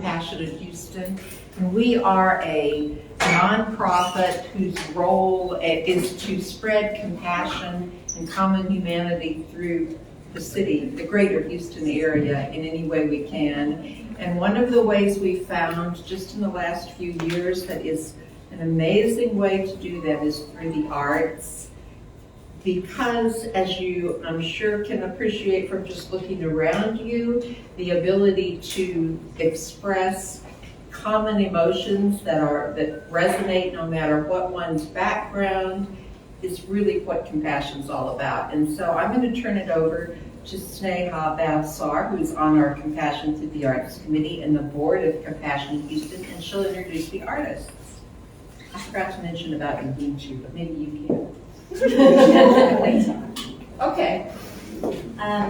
Compassionate Houston. And we are a nonprofit whose role is to spread compassion and common humanity through the city, the greater Houston area, in any way we can. And one of the ways we found just in the last few years that is an amazing way to do that is through the arts. Because, as you, I'm sure, can appreciate from just looking around you, the ability to express common emotions that resonate no matter what one's background is really what compassion's all about. And so I'm going to turn it over to Sneha Bavsar, who's on our Compassion Through the Arts Committee and the board of Compassion Houston, and she'll introduce the artists. I forgot to mention about Indichi, but maybe you can. Okay.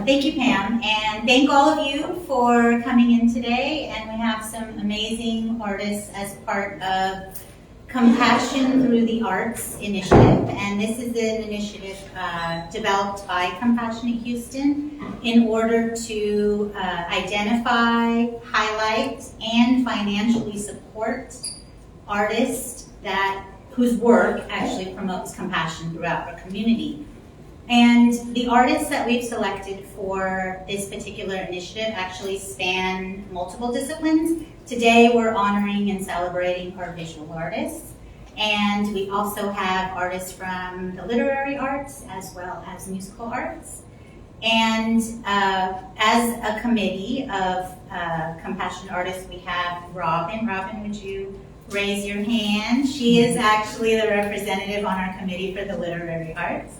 Thank you, Pam, and thank all of you for coming in today. And we have some amazing artists as part of Compassion Through the Arts initiative. And this is an initiative developed by Compassionate Houston in order to identify, highlight, and financially support artists whose work actually promotes compassion throughout our community. And the artists that we've selected for this particular initiative actually span multiple disciplines. Today we're honoring and celebrating our visual artists. And we also have artists from the literary arts as well as musical arts. And as a committee of compassionate artists, we have Robin. Robin, would you raise your hand? She is actually the representative on our committee for the literary arts.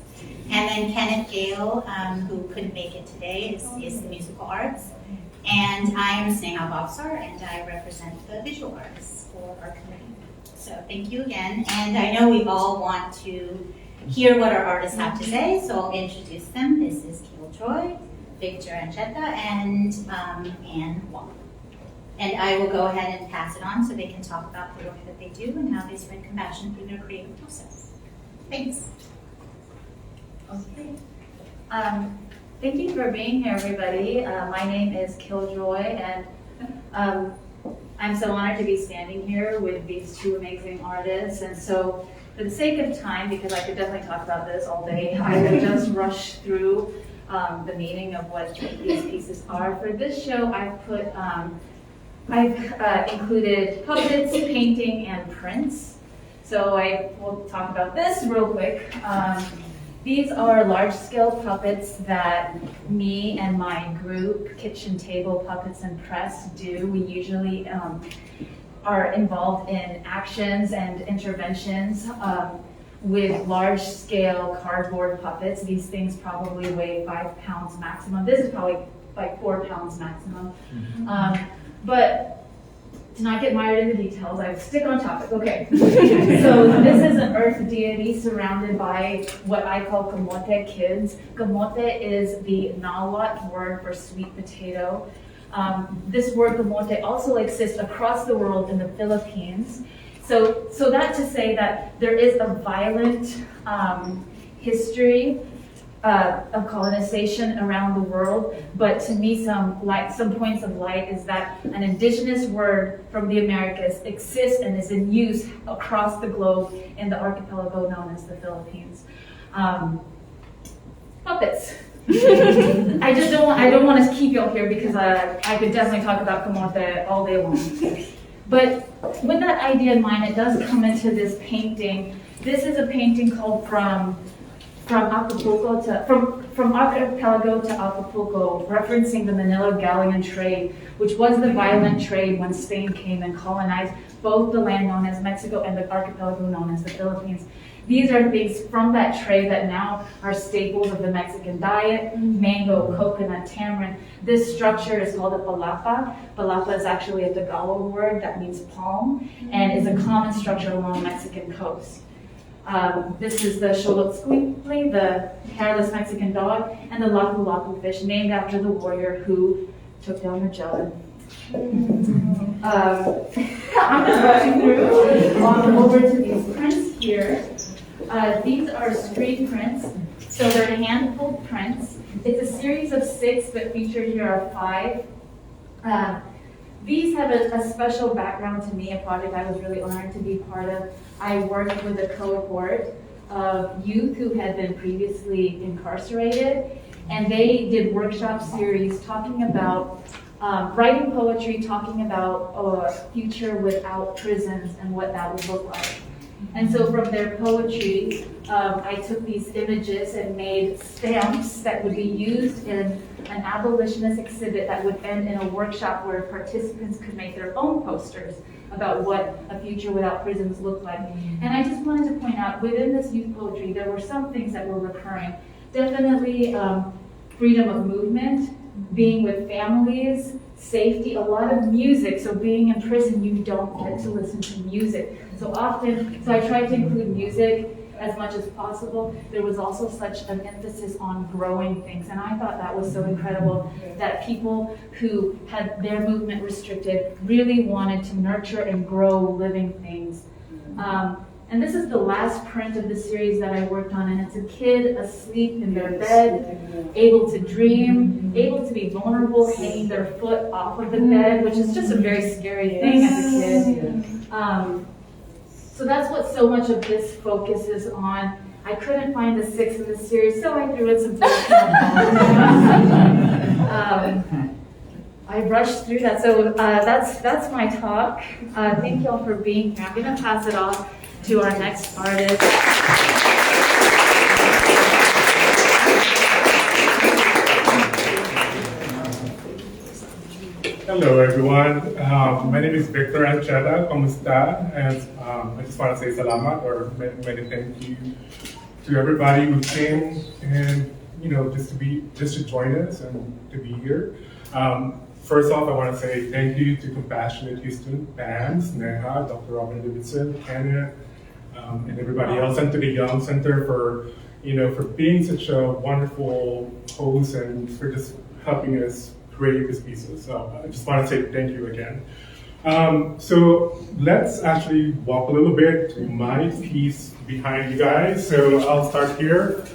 And then Kenneth Gale, who couldn't make it today, is the musical arts. And I am Sneha Bavsar, and I represent the visual arts for our committee. So thank you again. And I know we all want to hear what our artists have to say, so I'll introduce them. This is Joy, Victor Ancheta, and Anne Houang. And I will go ahead and pass it on so they can talk about the work that they do and how they spread compassion through their creative process. Thanks. Okay. Thank you for being here, everybody. My name is Killjoy, and I'm so honored to be standing here with these two amazing artists. And so, for the sake of time, because I could definitely talk about this all day, I will just rush through the meaning of what these pieces are. For this show, I've included puppets, painting, and prints. So I will talk about this real quick. These are large-scale puppets that me and my group, Kitchen Table Puppets and Press, do. We usually are involved in actions and interventions with large-scale cardboard puppets. These things probably weigh 5 pounds maximum. This is probably like 4 pounds maximum. But to not get mired in the details, I stick on topic. Okay. So this is an earth deity surrounded by what I call camote kids. Camote is the Nahuatl word for sweet potato. This word camote also exists across the world in the Philippines. So that to say that there is a violent history of colonization around the world, but to me some points of light is that an indigenous word from the Americas exists and is in use across the globe in the archipelago known as the Philippines. Puppets. I don't want to keep y'all here because I could definitely talk about camote all day long. But with that idea in mind, it does come into this painting. This is a painting called From Acapulco from archipelago to Acapulco, referencing the Manila galleon trade, which was the violent trade when Spain came and colonized both the land known as Mexico and the archipelago known as the Philippines. These are things from that trade that now are staples of the Mexican diet: mango, coconut, tamarind. This structure is called a palapa. Palapa is actually a Tagalog word that means palm and is a common structure along the Mexican coast. This is the xolotzcuintli, the hairless Mexican dog, and the lapu lapu fish, named after the warrior who took down Magellan. I'm just rushing through over to these prints here. These are street prints, so they're hand-pulled prints. It's a series of 6, but featured here are 5. These have a special background to me, a project I was really honored to be part of. I worked with a cohort of youth who had been previously incarcerated, and they did workshop series talking about writing poetry, talking about a future without prisons and what that would look like. And so from their poetry, I took these images and made stamps that would be used in an abolitionist exhibit that would end in a workshop where participants could make their own posters about what a future without prisons looked like. And I just wanted to point out, within this youth poetry, there were some things that were recurring. Definitely freedom of movement, being with families, safety, a lot of music. So being in prison, you don't get to listen to music. So I tried to include music as much as possible. There was also such an emphasis on growing things. And I thought that was so incredible that people who had their movement restricted really wanted to nurture and grow living things. And this is the last print of the series that I worked on, and it's a kid asleep in their bed, able to dream, able to be vulnerable, hanging their foot off of the bed, which is just a very scary thing as a kid. So that's what so much of this focuses on. I couldn't find the 6 in the series, so I threw in some I rushed through that, so that's my talk. Thank you all for being here. I'm going to pass it off to our next artist. Hello, everyone. My name is Victor Ancheta. ¿Cómo and I just want to say salamat, or many thank you to everybody who came and just to join us and to be here. First off, I want to say thank you to Compassionate Houston, Pam, Neha, Dr. Robin Davidson, Kenya, and everybody else, and to the Young Center for being such a wonderful host and for just helping us create these pieces. So I just want to say thank you again. So let's actually walk a little bit to my piece behind you guys. So I'll start here.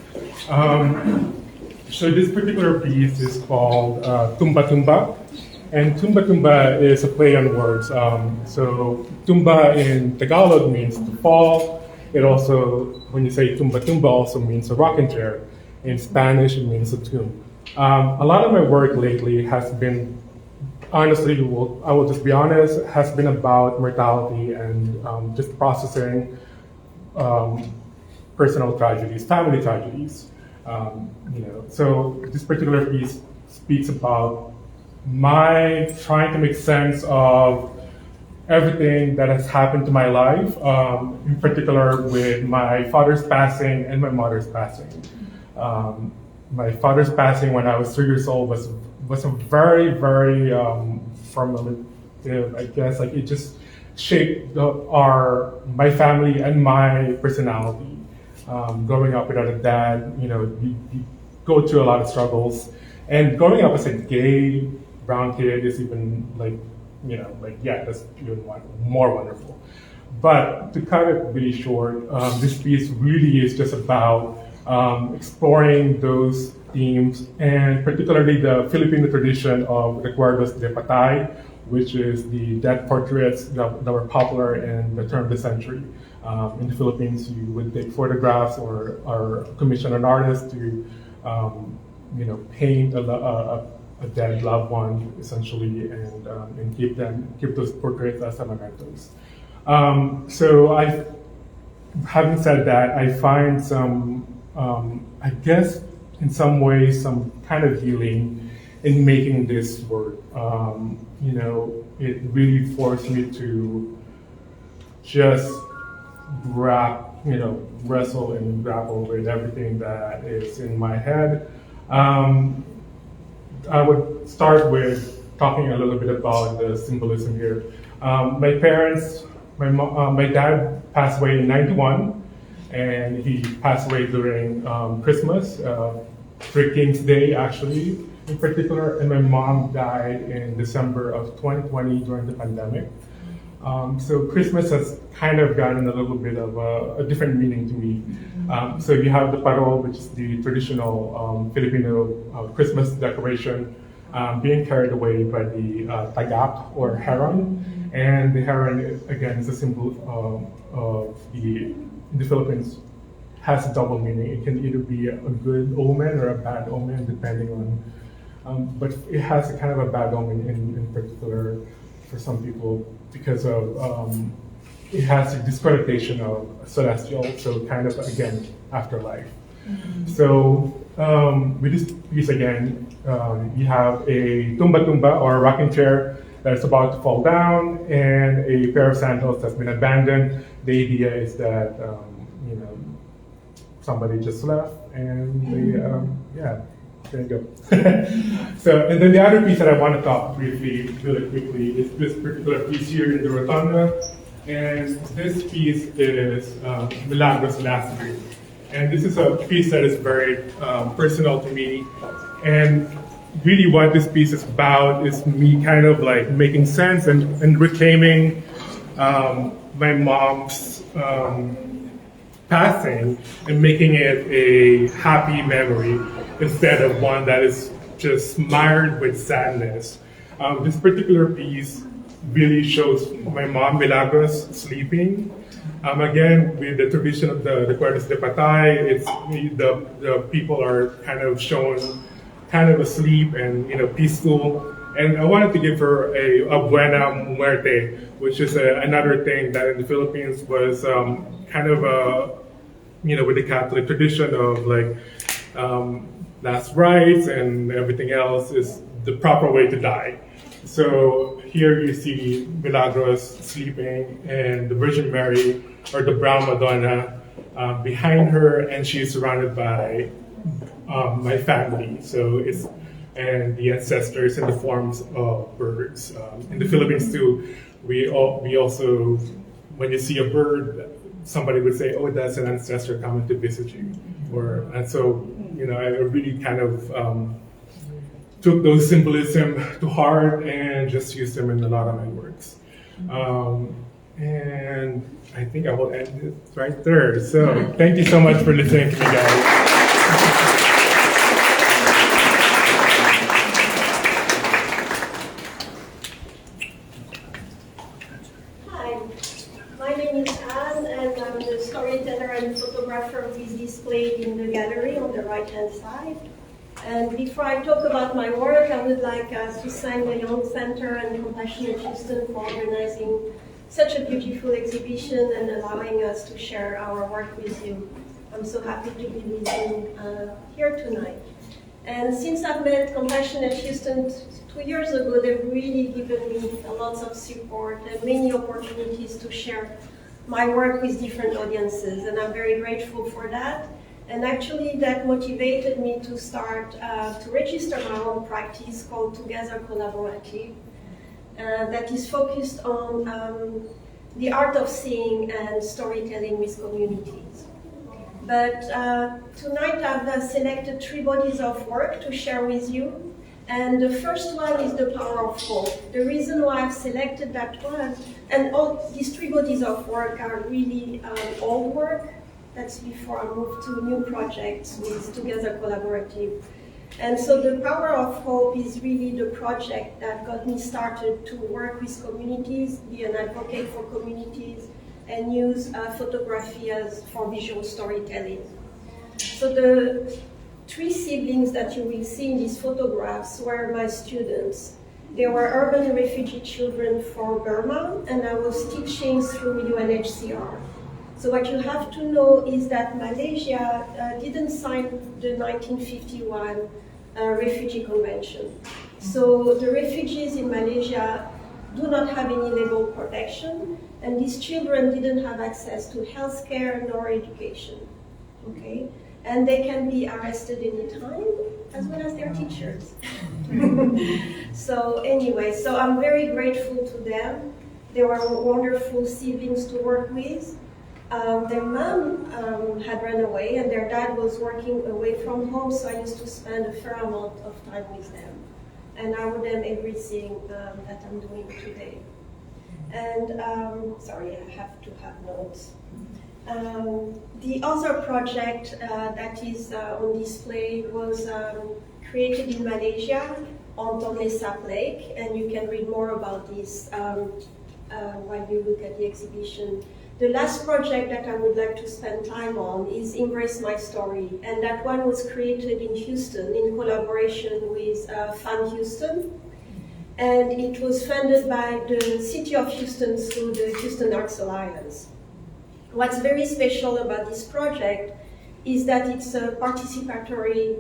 So this particular piece is called Tumba Tumba. And Tumba Tumba is a play on words. So Tumba in Tagalog means to fall. It also, when you say Tumba Tumba, also means a rocking chair. In Spanish, it means a tomb. A lot of my work lately has been, honestly, I will just be honest, has been about mortality and just processing personal tragedies, family tragedies. So this particular piece speaks about my trying to make sense of everything that has happened to my life, in particular with my father's passing and my mother's passing. My father's passing when I was 3 years old was a very, very formative, I guess. Like, it just shaped my family and my personality. Growing up without a dad, you go through a lot of struggles. And growing up as a gay brown kid is even that's even more wonderful. But to cut it really short, this piece really is just about exploring those themes, and particularly the Filipino tradition of recuerdos de patay, which is the death portraits that were popular in the turn of the century. In the Philippines, you would take photographs or commission an artist to paint a dead loved one, essentially, and keep those portraits as mementos. So having said that, I find some, I guess, in some ways, some kind of healing in making this work. It really forced me to just wrestle and grapple with everything that is in my head. I would start with talking a little bit about the symbolism here. My parents, my dad passed away in '91, and he passed away during Christmas, Three Kings Day actually, in particular, and my mom died in December of 2020 during the pandemic. So Christmas has kind of gotten a little bit of a different meaning to me. So you have the parol, which is the traditional Filipino Christmas decoration. being carried away by the tagak or heron. And the heron, again, is a symbol of in the Philippines, has a double meaning. It can either be a good omen or a bad omen, depending on, but it has a kind of a bad omen in particular for some people because of, it has a disconnotation of celestial, so kind of, again, afterlife. So with this piece again, you have a tumba or a rocking chair that's about to fall down, and a pair of sandals that's been abandoned. The idea is that somebody just left, and they there you go. So, and then the other piece that I want to talk briefly, really quickly, is this particular piece here in the rotunda, and this piece is Milagros Last Dream. And this is a piece that is very personal to me. And really what this piece is about is me kind of like making sense and reclaiming my mom's passing and making it a happy memory instead of one that is just mired with sadness. This particular piece really shows my mom, Milagros, sleeping. Again, with the tradition of the Cuerdas de Patay, it's the people are kind of shown kind of asleep and peaceful. And I wanted to give her a buena muerte, which is another thing that in the Philippines was kind of with the Catholic tradition of like last rites and everything else is the proper way to die. So here you see Milagros sleeping and the Virgin Mary or the Brown Madonna behind her, and she's surrounded by my family. So and the ancestors in the forms of birds. In the Philippines too, we also, when you see a bird, somebody would say, "Oh, that's an ancestor coming to visit you," and so I really kind of took those symbolism to heart and just used them in a lot of my works. And I think I will end it right there. So thank you so much for listening to me, guys. Hi, my name is Anne, and I'm the storyteller and photographer who is displayed in the gallery on the right-hand side. And before I talk about my work, I would like to thank the Young Center and Compassionate Houston for organizing such a beautiful exhibition and allowing us to share our work with you. I'm so happy to be with you here tonight. And since I've met Compassionate Houston 2 years ago, they've really given me lots of support and many opportunities to share my work with different audiences, and I'm very grateful for that. And actually that motivated me to start to register my own practice called Together Collaborative that is focused on the art of seeing and storytelling with communities. But tonight I've selected 3 bodies of work to share with you. And the first one is the power of hope. The reason why I've selected that one, and all these 3 bodies of work are really old work. That's before I moved to new projects with Together Collaborative. And so the Power of Hope is really the project that got me started to work with communities, be an advocate for communities, and use photography for visual storytelling. So the 3 siblings that you will see in these photographs were my students. They were urban refugee children for Burma, and I was teaching through UNHCR. So what you have to know is that Malaysia didn't sign the 1951 Refugee Convention. So the refugees in Malaysia do not have any legal protection, and these children didn't have access to health care nor education, okay? And they can be arrested anytime, as well as their teachers. So anyway, so I'm very grateful to them. They were wonderful siblings to work with. Their mom had run away, and their dad was working away from home, so I used to spend a fair amount of time with them. And I owe them everything that I'm doing today. And sorry, I have to have notes. The other project that is on display was created in Malaysia on Tonle Sap Lake, and you can read more about this while you look at the exhibition. The last project that I would like to spend time on is Embrace My Story, and that one was created in Houston in collaboration with Fund Houston, and it was funded by the City of Houston through the Houston Arts Alliance. What's very special about this project is that it's a participatory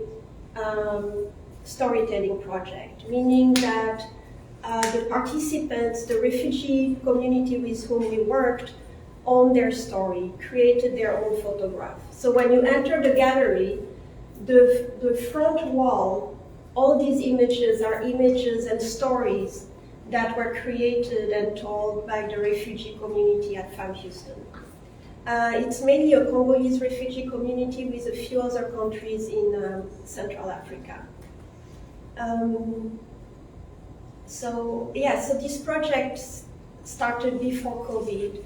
storytelling project, meaning that the participants, the refugee community with whom we worked, owned their story, created their own photograph. So when you enter the gallery, the front wall, all these images are images and stories that were created and told by the refugee community at FAM Houston. It's mainly a Congolese refugee community with a few other countries in Central Africa. So this project started before COVID,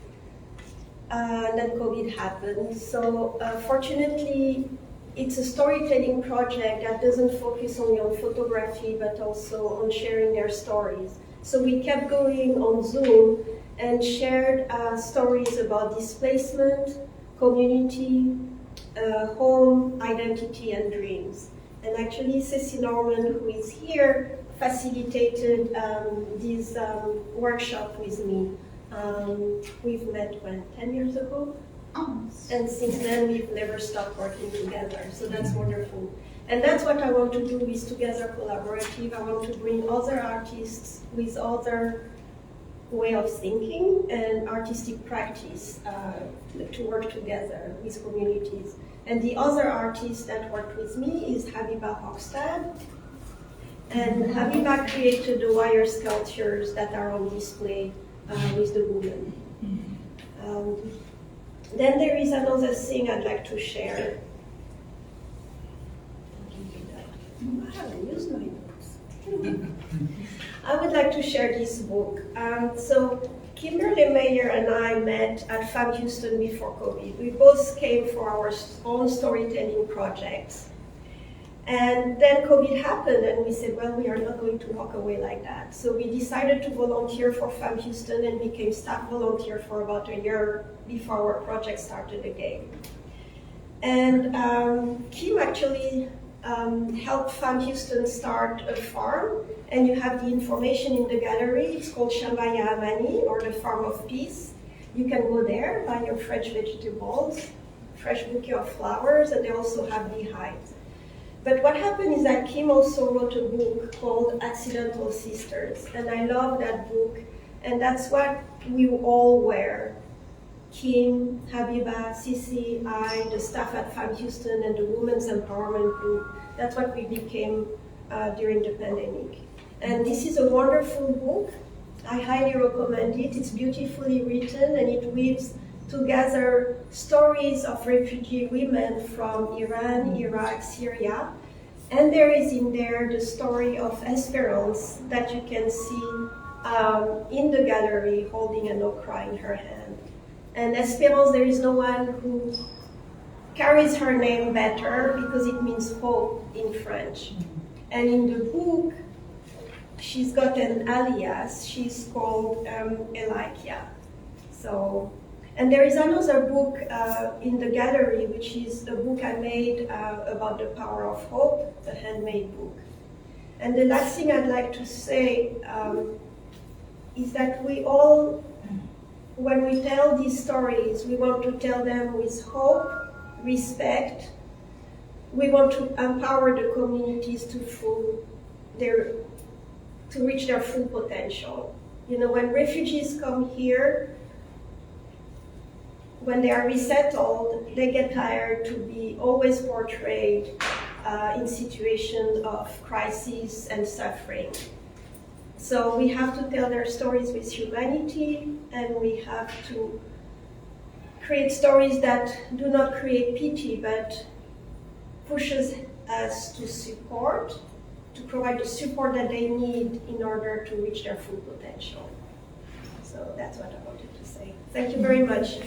and then COVID happened. So fortunately, it's a storytelling project that doesn't focus only on photography, but also on sharing their stories. So we kept going on Zoom and shared stories about displacement, community, home, identity, and dreams. And actually, Ceci Norman, who is here, facilitated this workshop with me. We've met, 10 years ago? Almost. And since then, we've never stopped working together. So that's wonderful. And that's what I want to do with Together Collaborative. I want to bring other artists with other way of thinking and artistic practice to work together with communities. And the other artist that worked with me is Habiba Hochstad. And Habiba created the wire sculptures that are on display with the women. Then there is another thing I'd like to share. I haven't used my books. I would like to share this book. So Kimberly Mayer and I met at FAM Houston before COVID. We both came for our own storytelling projects. And then COVID happened, and we said, well, we are not going to walk away like that. So we decided to volunteer for FAM Houston and became staff volunteer for about a year before our project started again. And Kim actually helped FAM Houston start a farm, and you have the information in the gallery. It's called Shambaya Amani, or the Farm of Peace. You can go there, buy your fresh vegetables, fresh bouquet of flowers, and they also have beehives. But what happened is that Kim also wrote a book called Accidental Sisters, and I love that book, and that's what we all wear. Kim, Habiba, Sisi, I, the staff at FAM Houston, and the Women's Empowerment Group. That's what we became during the pandemic. And this is a wonderful book. I highly recommend it. It's beautifully written, and it weaves together stories of refugee women from Iran, Iraq, Syria. And there is in there the story of Esperance that you can see in the gallery holding an okra in her hand. And Esperance, there is no one who carries her name better because it means hope in French. And in the book, she's got an alias. She's called Elikia. So, and there is another book in the gallery, which is a book I made about the power of hope, a handmade book. And the last thing I'd like to say is that we all, when we tell these stories, we want to tell them with hope, respect. We want to empower the communities to reach their full potential. You know, when refugees come here, when they are resettled, they get tired to be always portrayed in situations of crisis and suffering. So we have to tell their stories with humanity, and we have to create stories that do not create pity, but pushes us to support, to provide the support that they need in order to reach their full potential. So that's what I wanted to say. Thank you very much.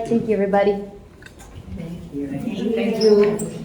Thank you, everybody. Thank you. Thank you.